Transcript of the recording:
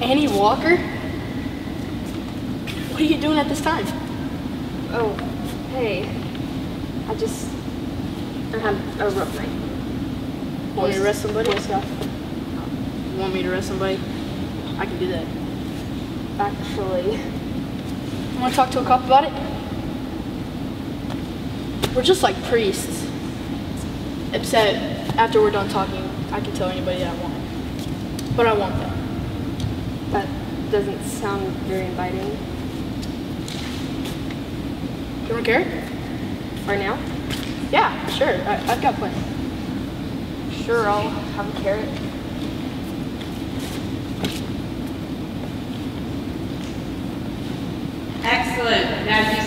Annie Walker? What are you doing at this time? Oh, hey. I had a rough night. Want me to arrest somebody? Boy stuff. You want me to arrest somebody? I can do that. Actually, You want to talk to a cop about it? We're just like priests. Except after we're done talking, I can tell anybody that I want. But I want that. that doesn't sound very inviting. Do you want a carrot? Right now? Yeah, sure. I've got plenty. Sure, I'll have a carrot. Excellent. Now,